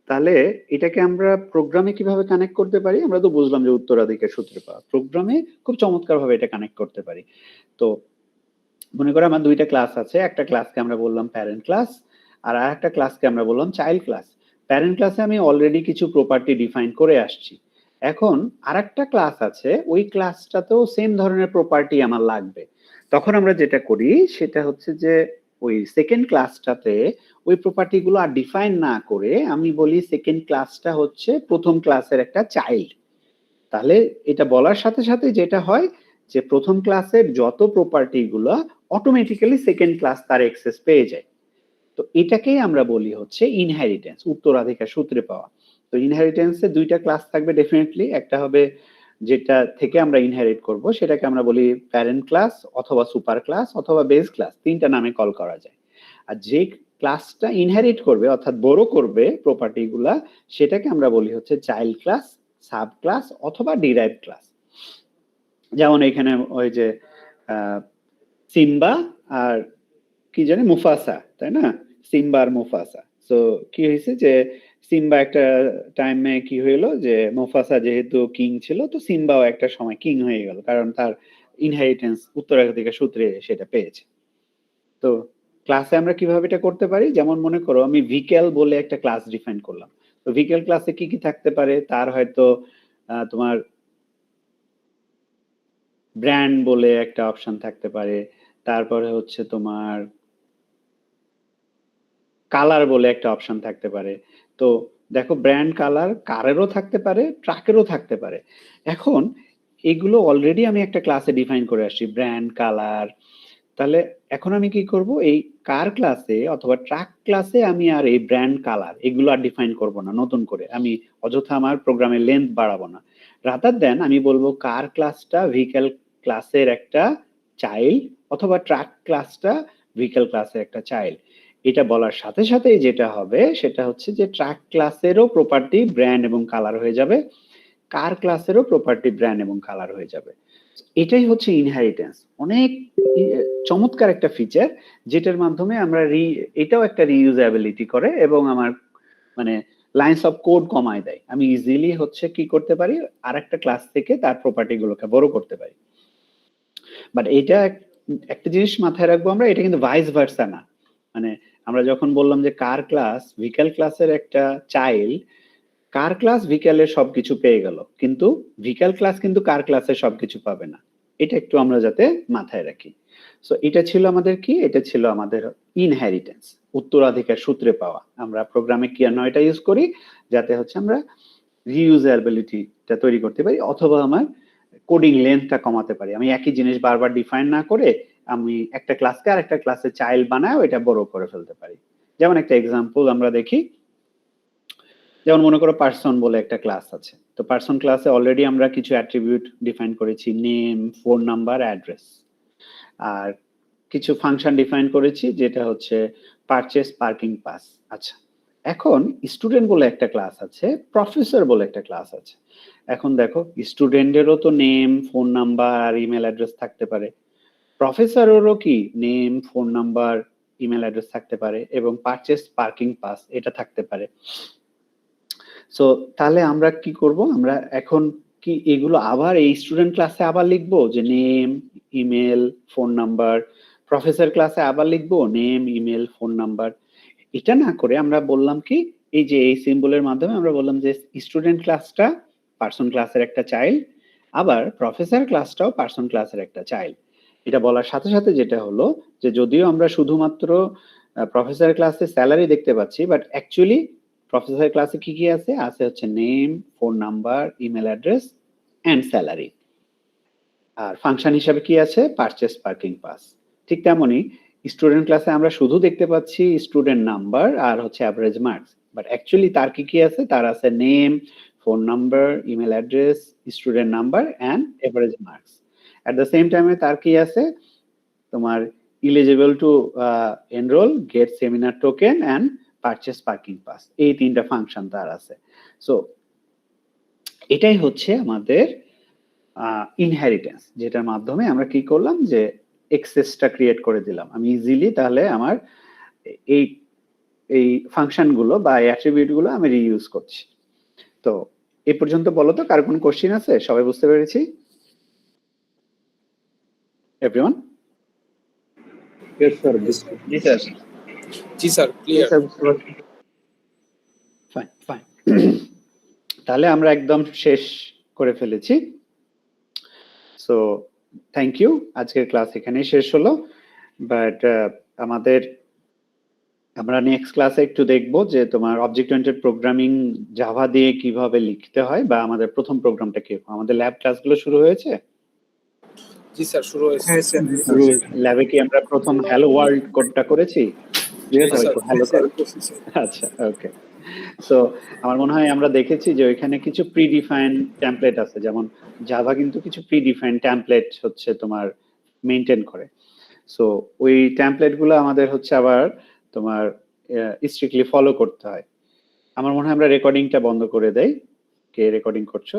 তাহলে এটাকে আমরা প্রোগ্রামে কিভাবে কানেক্ট করতে পারি? আমরা তো বুঝলাম যে উত্তরাধিকার সূত্রে পাওয়া। প্রোগ্রামে খুব চমৎকার ভাবে এটা কানেক্ট করতে পারি। তো মনে করো আমার দুইটা ক্লাস আছে, একটা ক্লাসকে আমরা বললাম প্যারেন্ট ক্লাস, আর আরেকটা ক্লাসকে আমরা বললাম চাইল্ড ক্লাস। প্যারেন্ট ক্লাসে আমি অলরেডি কিছু প্রপার্টি ডিফাইন করে আসছি। এখন আরেকটা ক্লাস আছে, ওই ক্লাসটাতেও সেম ধরনের প্রপার্টি আমার লাগবে। তখন আমরা যেটা করি সেটা হচ্ছে যে ওই সেকেন্ড ক্লাসটাতে ওই প্রপার্টি গুলো আর ডিফাইন না করে আমি বলি সেকেন্ড ক্লাসটা হচ্ছে প্রথম ক্লাসের একটা চাইল্ড। তাহলে এটা বলার সাথে সাথে যেটা হয় যে প্রথম ক্লাসের যত প্রপার্টি গুলো অটোমেটিক্যালি সেকেন্ড ক্লাস তার অ্যাক্সেস পেয়ে যায়। তো এটাকেই আমরা বলি হচ্ছে ইনহেরিটেন্স, উত্তরাধিকার সূত্রে পাওয়া। তো ইনহেরিটেন্সে দুইটা ক্লাস থাকবে ডেফিনেটলি। একটা হবে যেটা থেকে আমরা ইনহেরিট করব, সেটাকে আমরা বলি প্যারেন্ট ক্লাস অথবা সুপার ক্লাস অথবা বেস ক্লাস, তিনটা নামে কল করা যায়। আর যে ক্লাসটা ইনহেরিট করবে অর্থাৎ বড় করবে প্রপার্টি গুলা, সেটাকে আমরা বলি হচ্ছে চাইল্ড ক্লাস, সাব ক্লাস অথবা ডিরাইভ ক্লাস। যেমন এখানে ওই যে সিম্বা আর কি জানি মুফাসা, তাই না? সিম্বা আর মুফাসা। সো কি হয়েছে যে সিম্বা একটা টাইমে কি হইলো যে মুফাসা যেহেতু কিং ছিল, তো সিম্বাও একটা সময় কিং হয়ে গেল, কারণ তার ইনহেরিটেন্স উত্তরাধিকার সূত্রে সেটা পেয়েছে। তো ক্লাসে আমরা কিভাবে এটা করতে পারি? যেমন মনে করো আমি ভিকেল বলে একটা ক্লাস ডিফাইন করলাম। তো ভিকেল ক্লাসে কি কি থাকতে পারে? তার হয়তো তোমার ব্র্যান্ড বলে একটা অপশন থাকতে পারে, তারপরে হচ্ছে তোমার কালার বলে একটা অপশন থাকতে পারে। তো দেখো ব্র্যান্ড, কালার কারেরও থাকতে পারে, ট্রাকেরও থাকতে পারে। এখন এগুলো অলরেডি আমি একটা ক্লাসে ডিফাইন করে আসছি, ব্র্যান্ড, কালার। তাহলে এখন আমি কি করব? এই কার ক্লাসে অথবা ট্রাক ক্লাসে আমি আর এই ব্র্যান্ড, কালার এগুলো আর ডিফাইন করব না নতুন করে। আমি অযথা আমার প্রোগ্রামের লেন্থ বাড়াবো না। রাদার দেন আমি বলবো কার ক্লাসটা ভেহিকল ক্লাসের একটা চাইল্ড অথবা ট্রাক ক্লাসটা ভেহিকল ক্লাসের একটা চাইল্ড। এটা বলার সাথে সাথে যেটা হবে সেটা হচ্ছে যে ট্রাক ক্লাসেরও প্রপার্টি ব্র্যান্ড এবং কালার হয়ে যাবে, কার ক্লাসেরও প্রপার্টি ব্র্যান্ড এবং কালার হয়ে যাবে। এটাই হচ্ছে ইনহেরিটেন্স। অনেক চমৎকার একটা ফিচার, যেটার মাধ্যমে আমরা এটাও একটা রিইউজেবিলিটি করে এবং আমার মানে লাইনস অফ কোড কমায় দেয়। আমি ইজিলি হচ্ছে কি করতে পারি, আরেকটা ক্লাস থেকে তার প্রপার্টি গুলোকে বড় করতে পারি। বাট এটা একটা জিনিস মাথায় রাখবো আমরা, এটা কিন্তু ভাইস ভার্সা না। মানে আমরা যখন বললাম যে কার ক্লাস ভেহিকল ক্লাসের একটা চাইল্ড, কার ক্লাস বিকালে সবকিছু পেয়ে গেল, কিন্তু বিকাল ক্লাস কিন্তু কার ক্লাসে সবকিছু পাবে না। এটা একটু আমরা যাতে মাথায় রাখি। সো এটা ছিল আমাদের কি, এটা ছিল আমাদের ইনহেরিটেন্স, উত্তরাধিকার সূত্রে পাওয়া। আমরা প্রোগ্রামে কি আর নয়টা ইউজ করি যাতে হচ্ছে আমরা রিইউজেবিলিটিটা তৈরি করতে পারি, অথবা আমার কোডিং লেন্থটা কমাতে পারি। আমি একই জিনিস বারবার ডিফাইন না করে আমি একটা ক্লাসকে আর একটা ক্লাসের চাইল্ড বানায় এটা বড় করে ফেলতে পারি। যেমন একটা এক্সাম্পল আমরা দেখি, যেমন মনে করো পার্সন বলে একটা ক্লাস আছে। তো পার্সন ক্লাসে অলরেডি আমরা কিছু অ্যাট্রিবিউট ডিফাইন করেছি, নেম, ফোন নাম্বার, অ্যাড্রেস, আর কিছু ফাংশন ডিফাইন করেছি যেটা হচ্ছে পারচেজ, পার্কিং পাস। আচ্ছা, এখন স্টুডেন্ট বলে একটা ক্লাস আছে, প্রফেসর বলে একটা ক্লাস আছে। এখন দেখো, স্টুডেন্টেরও তো নেম, ফোন নাম্বার আর ইমেল অ্যাড্রেস থাকতে পারে, প্রফেসরেরও কি name, phone number, email address থাকতে পারে, এবং পারচেজ, পার্কিং পাস এটা থাকতে পারে। সো তাহলে আমরা কি করব, আমরা এখন কি এগুলো আবার এই স্টুডেন্ট ক্লাসে আবার লিখবো যে name, email, phone number, professor ক্লাসে আবার লিখবো নেম, ইমেল, ফোন নাম্বার? এটা না করে আমরা বললাম কি, এই যে এই সিম্বলের মাধ্যমে আমরা বললাম যে স্টুডেন্ট ক্লাসটা পার্সন ক্লাসের একটা চাইল্ড, আবার প্রফেসর ক্লাসটাও পার্সন ক্লাসের একটা চাইল্ড। এটা বলার সাথে সাথে যেটা হলো যে যদিও আমরা শুধুমাত্র প্রফেসর ক্লাসে স্যালারি দেখতে পাচ্ছি, বাট অ্যাকচুয়ালি প্রফেসর ক্লাসে কি কি আছে, আছে হচ্ছে name, phone number, email address and salary. আর ফাংশন হিসাবে কি আছে, পারচেজ, পার্কিং পাস। ঠিক তেমনই স্টুডেন্ট ক্লাসে আমরা শুধু দেখতে পাচ্ছি স্টুডেন্ট নাম্বার আর হচ্ছে অ্যাভারেজ মার্কস, বাট অ্যাকচুয়ালি তার কি কি আছে, তার আছে name, phone number, email address, student number and average marks. At the same টাইমে তার কি আছে, তোমার eligible to enrol, get seminar token and purchase, parking pass. এই তিনটা ফাংশন তার আছে। সো এটাই হচ্ছে আমাদের ইনহেরিটেন্স, যেটার মাধ্যমে আমরা কি করলাম যে এক্সেসটা ক্রিয়েট করে দিলাম। আমি ইজিলি তাহলে আমার এই এই ফাংশন গুলো বা অ্যাট্রিবিউট গুলো আমি রিইউজ করছি। তো এই পর্যন্ত বলো তো, কার কোন কোশ্চেন আছে? সবাই বুঝতে পেরেছি? এভরিওয়ান? জি স্যার, ক্লিয়ার। Fine fine. তাহলে আমরা একদম শেষ করে ফেলেছি। সো থ্যাংক ইউ, আজকের ক্লাস এখানেই শেষ হলো। বাট আমরা নেক্সট ক্লাসে একটু দেখবো যে তোমার অবজেক্ট ওরিয়েন্টেড প্রোগ্রামিং জাভা দিয়ে কিভাবে লিখতে হয়, বা আমাদের প্রথম প্রোগ্রামটা কি। আমাদের ল্যাব ক্লাসগুলো শুরু হয়েছে? জি স্যার, শুরু হয়েছে। ল্যাবে কি আমরা প্রথম হ্যালো ওয়ার্ল্ড কোডটা করেছি? আচ্ছা, ওকে। সো আমার মনে হয় আমরা দেখেছি যে ওইখানে কিছু প্রিডিফাইন্ড টেমপ্লেট আছে, যেমন জাভা কিন্তু কিছু প্রিডিফাইন্ড টেমপ্লেট হচ্ছে তোমার মেইনটেইন করে। সো ওই টেমপ্লেট গুলো আমাদের হচ্ছে আবার তোমার স্ট্রিক্টলি ফলো করতে হয়। আমার মনে হয় আমরা রেকর্ডিংটা বন্ধ করে দেই। কে রেকর্ডিং করছো?